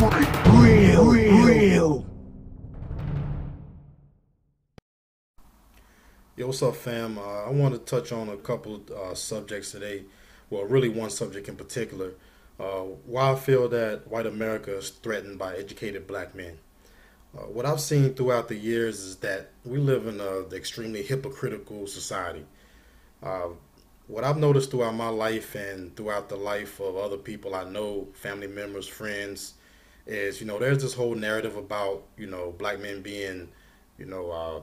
Real. Yo, what's up, fam? I want to touch on a couple subjects today. Well, really one subject in particular. Why I feel that white America is threatened by educated black men. What I've seen throughout the years is that we live in an extremely hypocritical society. Uh, what I've noticed throughout my life and throughout the life of other people I know, family members, friends, is there's this whole narrative about black men being you know uh,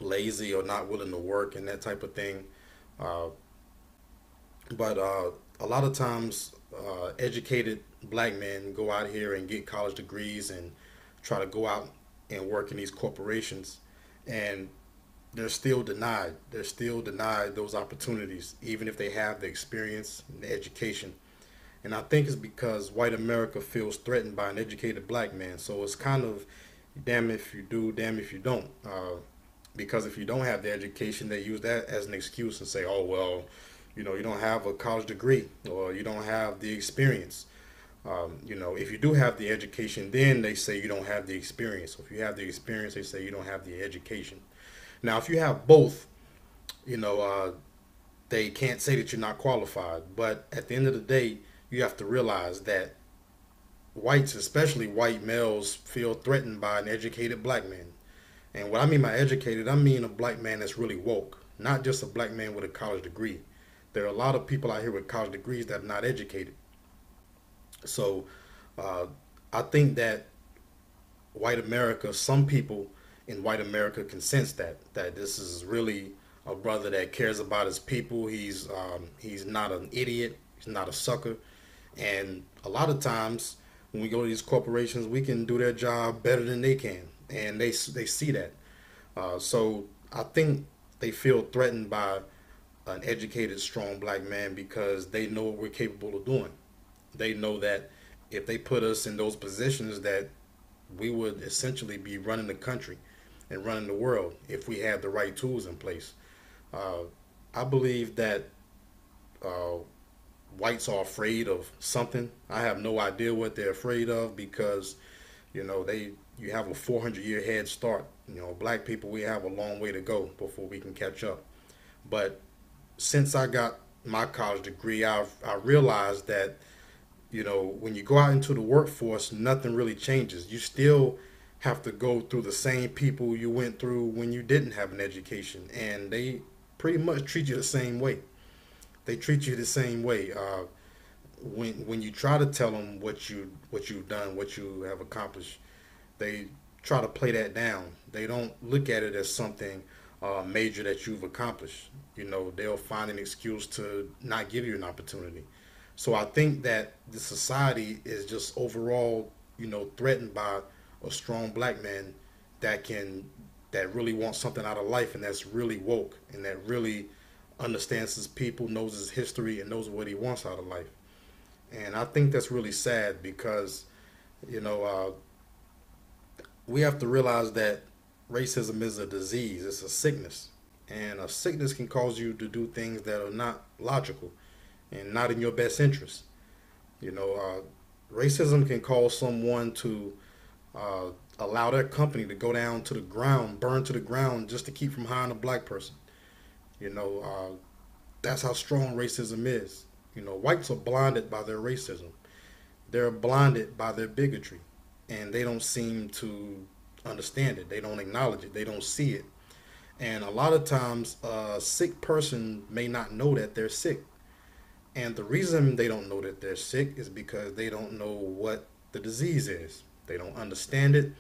lazy or not willing to work and that type of thing. Uh, but a lot of times, educated black men go out here and get college degrees and try to go out and work in these corporations, and they're still denied. They're still denied those opportunities, even if they have the experience and the education. And I think it's because white America feels threatened by an educated black man. So it's kind of damn if you do, damn if you don't. Because if you don't have the education, they use that as an excuse and say, oh, well, you don't have a college degree or you don't have the experience. If you do have the education, then they say you don't have the experience. If you have the experience, they say you don't have the education. Now, if you have both, you know, uh, they can't say that you're not qualified. But at the end of the day, you have to realize that whites, especially white males, feel threatened by an educated black man. And what I mean by educated, I mean a black man that's really woke, not just a black man with a college degree. There are a lot of people out here with college degrees that are not educated. So uh, I think that white America, some people in white America can sense that this is really a brother that cares about his people. He's not an idiot. He's not a sucker. And a lot of times when we go to these corporations, we can do their job better than they can, and they see that. So I think they feel threatened by an educated, strong black man because they know what we're capable of doing. They know that if they put us in those positions, that we would essentially be running the country and running the world if we had the right tools in place. Uh, I believe that uh, whites are afraid of something. I have no idea what they're afraid of because they you have a 400-year head start. Black people, we have a long way to go before we can catch up. But since I got my college degree, I realized that when you go out into the workforce, nothing really changes. You still have to go through the same people you went through when you didn't have an education, and they pretty much treat you the same way. They treat you the same way. When you try to tell them what you've done, what you have accomplished, they try to play that down. They don't look at it as something major that you've accomplished. They'll find an excuse to not give you an opportunity. So I think that the society is just overall, threatened by a strong black man that really wants something out of life and that's really woke and that really understands his people, knows his history, and knows what he wants out of life. And I think that's really sad because, you know, uh, we have to realize that racism is a disease, it's a sickness. And a sickness can cause you to do things that are not logical and not in your best interest. Racism can cause someone to uh, allow their company to go down to the ground, burn to the ground, just to keep from hiring a black person. You know, uh, that's how strong racism is. Whites are blinded by their racism. They're blinded by their bigotry, and they don't seem to understand it. They don't acknowledge it. They don't see it. And a lot of times, a sick person may not know that they're sick. And the reason they don't know that they're sick is because they don't know what the disease is. They don't understand it,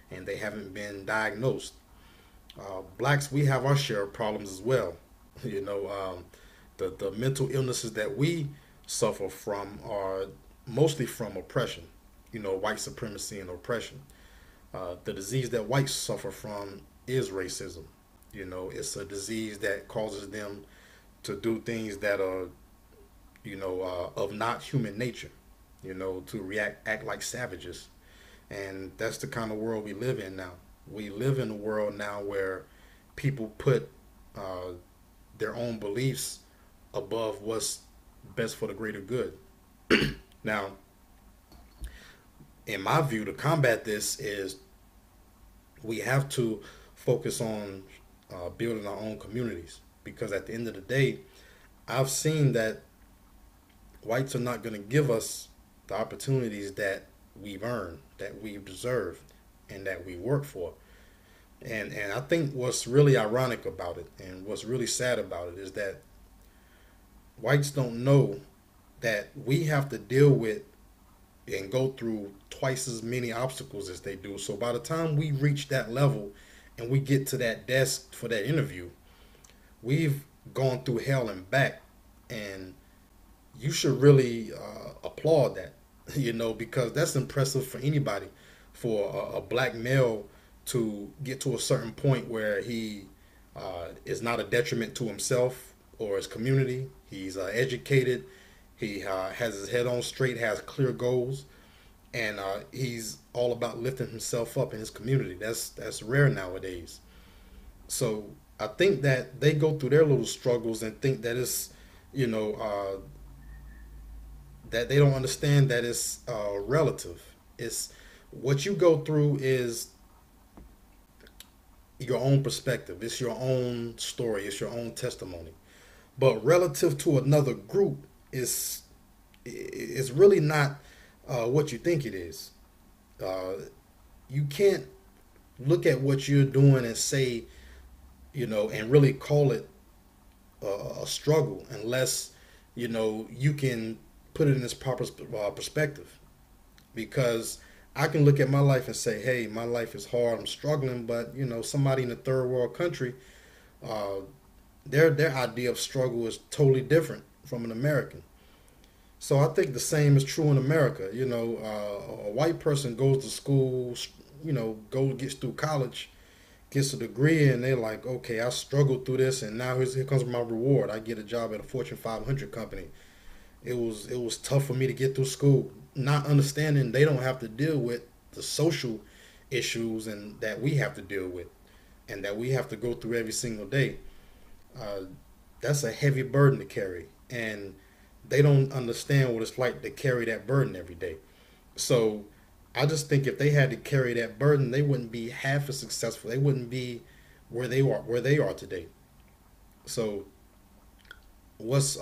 and they haven't been diagnosed. Blacks, we have our share of problems as well. You know, the mental illnesses that we suffer from are mostly from oppression. White supremacy and oppression. The disease that whites suffer from is racism. It's a disease that causes them to do things that are, of not human nature. To act like savages, and that's the kind of world we live in now. We live in a world now where people put uh, their own beliefs above what's best for the greater good. Now, in my view, to combat this is we have to focus on building our own communities, because at the end of the day, I've seen that whites are not going to give us the opportunities that we've earned, that we've deserved, and that we work for. And I think what's really ironic about it and what's really sad about it is that whites don't know that we have to deal with and go through twice as many obstacles as they do. So by the time we reach that level and we get to that desk for that interview, we've gone through hell and back. And you should really applaud that, because that's impressive for anybody, for a black male to get to a certain point where he is not a detriment to himself or his community. He's educated. He has his head on straight, has clear goals, and he's all about lifting himself up in his community. That's rare nowadays. So I think that they go through their little struggles and think that it's, you know, that they don't understand that it's relative. It's what you go through is your own perspective. It's your own story. It's your own testimony. But relative to another group, is it's really not what you think it is. Uh, you can't look at what you're doing and say, and really call it a struggle unless you can put it in its proper perspective. Because I can look at my life and say, hey, my life is hard, I'm struggling, but somebody in a third world country, uh, their idea of struggle is totally different from an American. So I think the same is true in America. A white person goes to school, gets through college, gets a degree, and they're like, okay, I struggled through this, and now here comes my reward. I get a job at a Fortune 500 company. It was tough for me to get through school, not understanding they don't have to deal with the social issues and that we have to deal with, and that we have to go through every single day. Uh, that's a heavy burden to carry, and they don't understand what it's like to carry that burden every day. So I just think if they had to carry that burden, they wouldn't be half as successful. They wouldn't be where they are today. So what's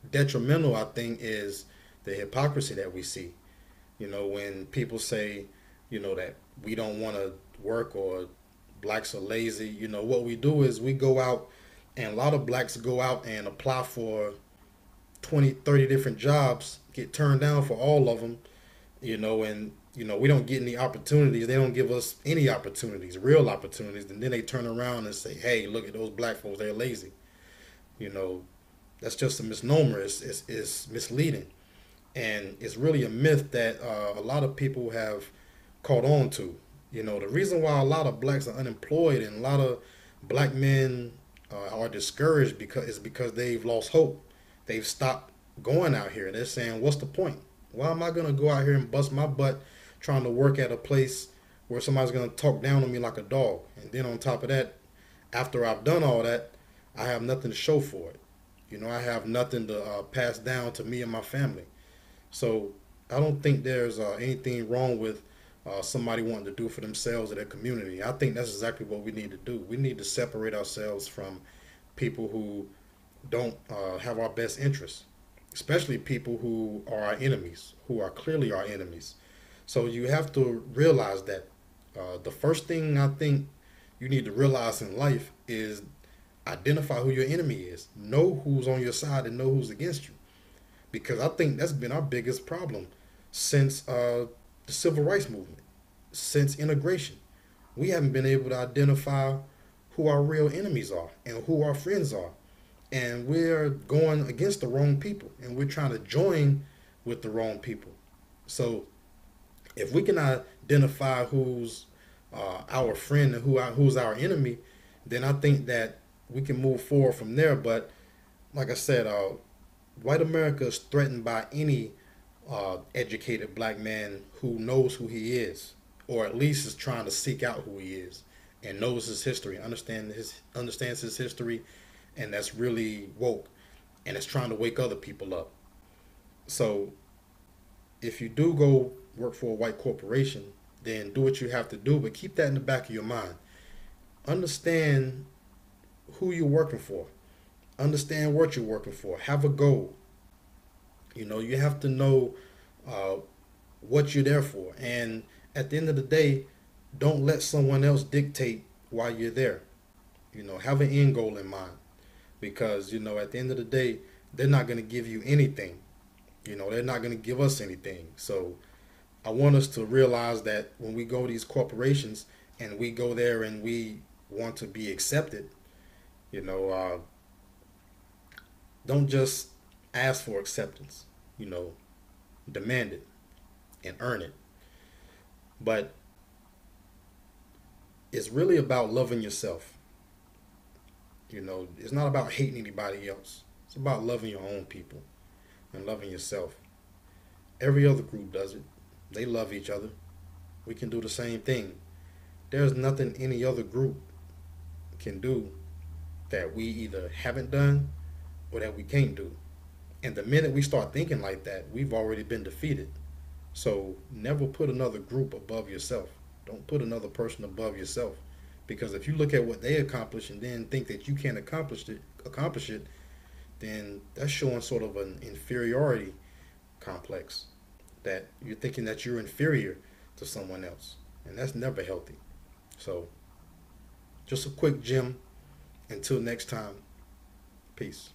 detrimental, I think, is the hypocrisy that we see. When people say, that we don't want to work, or blacks are lazy. What we do is we go out, and a lot of blacks go out and apply for 20, 30 different jobs, get turned down for all of them, and we don't get any opportunities. They don't give us any opportunities, real opportunities, and then they turn around and say, hey, look at those black folks, they're lazy. You know, that's just a misnomer. It's misleading. And it's really a myth that a lot of people have caught on to. The reason why a lot of blacks are unemployed and a lot of black men are discouraged because they've lost hope. They've stopped going out here. They're saying, what's the point? Why am I going to go out here and bust my butt trying to work at a place where somebody's going to talk down on me like a dog? And then on top of that, after I've done all that, I have nothing to show for it. I have nothing to pass down to me and my family. So I don't think there's anything wrong with somebody wanting to do for themselves or their community. I think that's exactly what we need to do. We need to separate ourselves from people who don't have our best interests, especially people who are our enemies, who are clearly our enemies. So you have to realize that the first thing I think you need to realize in life is identify who your enemy is. Know who's on your side and know who's against you. Because I think that's been our biggest problem since the civil rights movement, since integration. We haven't been able to identify who our real enemies are and who our friends are. And we're going against the wrong people, and we're trying to join with the wrong people. So if we can identify who's our friend and who's our enemy, then I think that we can move forward from there. But like I said, white America is threatened by any educated black man who knows who he is, or at least is trying to seek out who he is, and knows his history, understands his history, and that's really woke, and it's trying to wake other people up. So if you do go work for a white corporation, then do what you have to do, but keep that in the back of your mind. Understand who you're working for. Understand what you're working for. Have a goal. You have to know uh, what you're there for. And at the end of the day, don't let someone else dictate why you're there. Have an end goal in mind because, at the end of the day, they're not going to give you anything. They're not going to give us anything. So I want us to realize that when we go to these corporations and we go there and we want to be accepted, you know, uh, don't just ask for acceptance. You know, demand it and earn it. But it's really about loving yourself. It's not about hating anybody else. It's about loving your own people and loving yourself. Every other group does it. They love each other. We can do the same thing. There's nothing any other group can do that we either haven't done or that we can't do. And the minute we start thinking like that, we've already been defeated. So never put another group above yourself. Don't put another person above yourself. Because if you look at what they accomplish and then think that you can't accomplish it, then that's showing sort of an inferiority complex. That you're thinking that you're inferior to someone else. And that's never healthy. So just a quick gem. Until next time, peace.